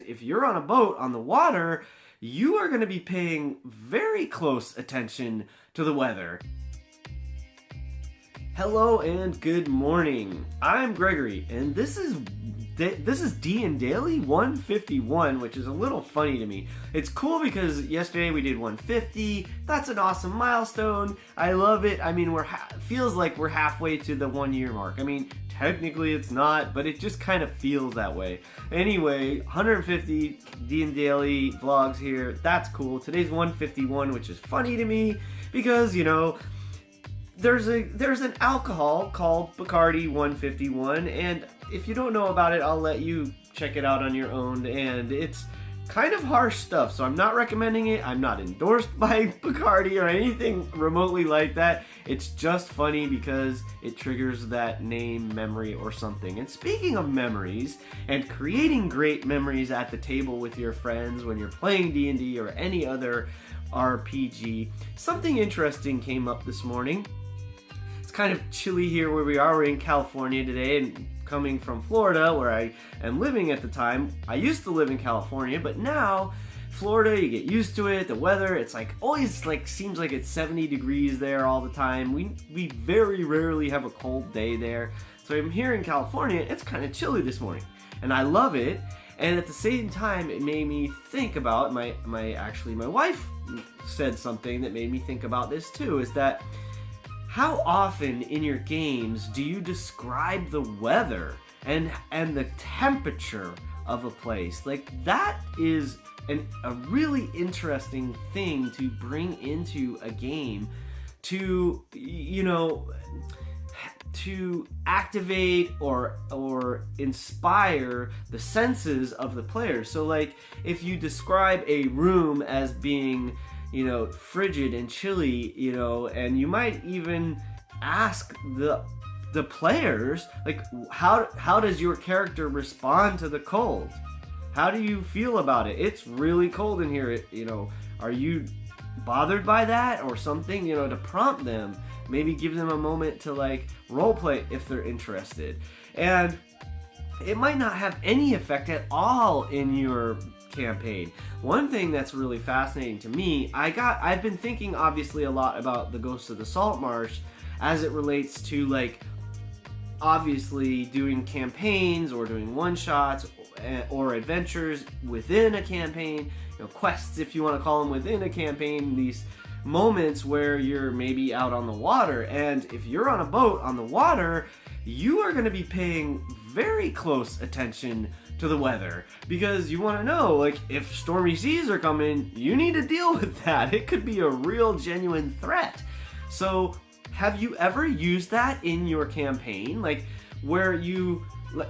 If you're on a boat on the water, you are going to be paying very close attention to the weather. Hello and good morning. I'm Gregory, and this is DnDaily 151, which is a little funny to me. It's cool because yesterday we did 150. That's an awesome milestone. I love it. I mean, feels like we're halfway to the 1 year mark. I mean, technically it's not, but it just kind of feels that way. Anyway, 150 DnDaily vlogs here. That's cool. Today's 151, which is funny to me because, you know, there's an alcohol called Bacardi 151, and if you don't know about it, I'll let you check it out on your own, and it's kind of harsh stuff, so I'm not recommending it. I'm not endorsed by Bacardi or anything remotely like that. It's just funny because it triggers that name memory or something. And speaking of memories and creating great memories at the table with your friends when you're playing D&D or any other RPG, something interesting came up this morning. It's kind of chilly here where we are. We're in California today, and coming from Florida, where I am living at the time. I used to live in California, but now Florida, you get used to it. The weather, it's like always seems like it's 70 degrees there all the time. We very rarely have a cold day there. So I'm here in California. It's kind of chilly this morning, and I love it. And at the same time, it made me think about my wife said something that made me think about this too. Is that how often in your games do you describe the weather and the temperature of a place? Like, that is a really interesting thing to bring into a game to, you know, to activate or inspire the senses of the player. So like, if you describe a room as being, you know, frigid and chilly, you know, and you might even ask the players, like, how does your character respond to the cold? How do you feel about it? It's really cold in here, you know, are you bothered by that or something, you know, to prompt them, maybe give them a moment to like role play if they're interested. And it might not have any effect at all in your campaign. One thing that's really fascinating to me, I've been thinking obviously a lot about the Ghost of the Salt Marsh as it relates to like obviously doing campaigns or doing one-shots or adventures within a campaign, you know, quests if you want to call them within a campaign, these moments where you're maybe out on the water. And if you're on a boat on the water, you are going to be paying very close attention to the weather because you want to know, like, if stormy seas are coming, you need to deal with that. It could be a real genuine threat. So have you ever used that in your campaign? Like, where you,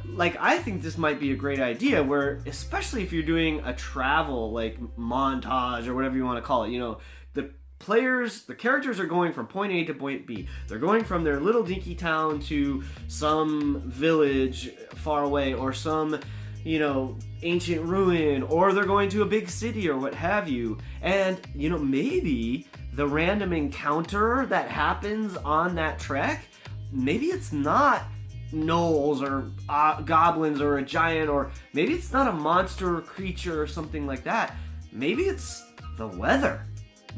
like, I think this might be a great idea where, especially if you're doing a travel, like, montage or whatever you want to call it, you know, the characters are going from point A to point B. They're going from their little dinky town to some village far away or some, you know, ancient ruin, or they're going to a big city or what have you. And, you know, maybe the random encounter that happens on that trek, maybe it's not gnolls or goblins or a giant, or maybe it's not a monster or creature or something like that. Maybe it's the weather.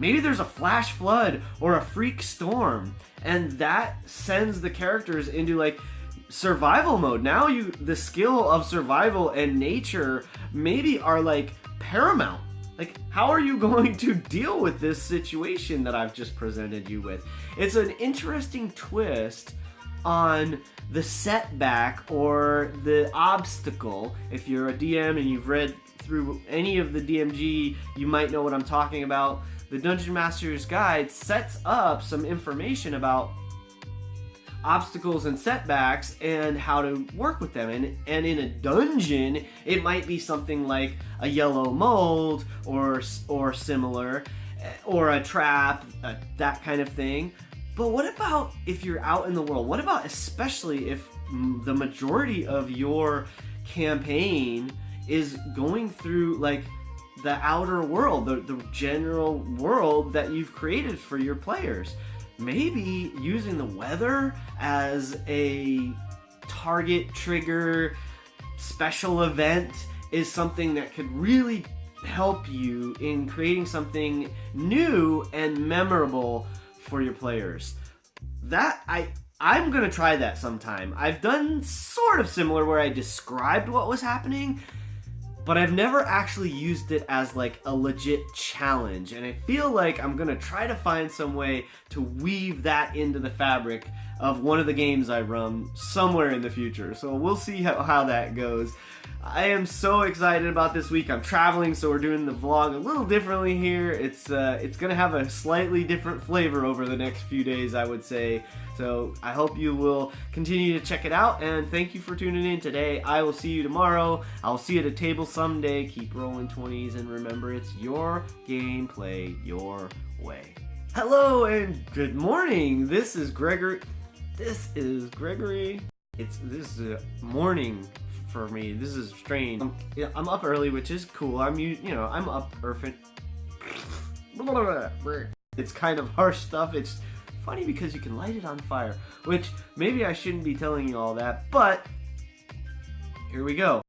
Maybe there's a flash flood or a freak storm, and that sends the characters into like survival mode. Now the skill of survival and nature maybe are like paramount. Like, how are you going to deal with this situation that I've just presented you with? It's an interesting twist on the setback or the obstacle. If you're a DM and you've read through any of the DMG, you might know what I'm talking about. The Dungeon Master's Guide sets up some information about obstacles and setbacks and how to work with them. And in a dungeon, it might be something like a yellow mold or similar, or a trap, that kind of thing. But what about if you're out in the world? What about especially if the majority of your campaign is going through like the outer world, the general world that you've created for your players? Maybe using the weather as a target trigger special event is something that could really help you in creating something new and memorable for your players. I'm gonna try that sometime. I've done sort of similar where I described what was happening, but I've never actually used it as like a legit challenge, and I feel like I'm gonna try to find some way to weave that into the fabric of one of the games I run somewhere in the future. So we'll see how that goes. I am so excited about this week. I'm traveling, so we're doing the vlog a little differently here. It's gonna have a slightly different flavor over the next few days, I would say. So I hope you will continue to check it out, and thank you for tuning in today. I will see you tomorrow. I'll see you at a table someday. Keep rolling 20s, and remember, it's your game, play your way. Hello and good morning. This is Gregory. This is a morning for me. This is strange. I'm up early, which is cool. I'm up early. It's kind of harsh stuff. It's funny because you can light it on fire, which maybe I shouldn't be telling you all that, but here we go.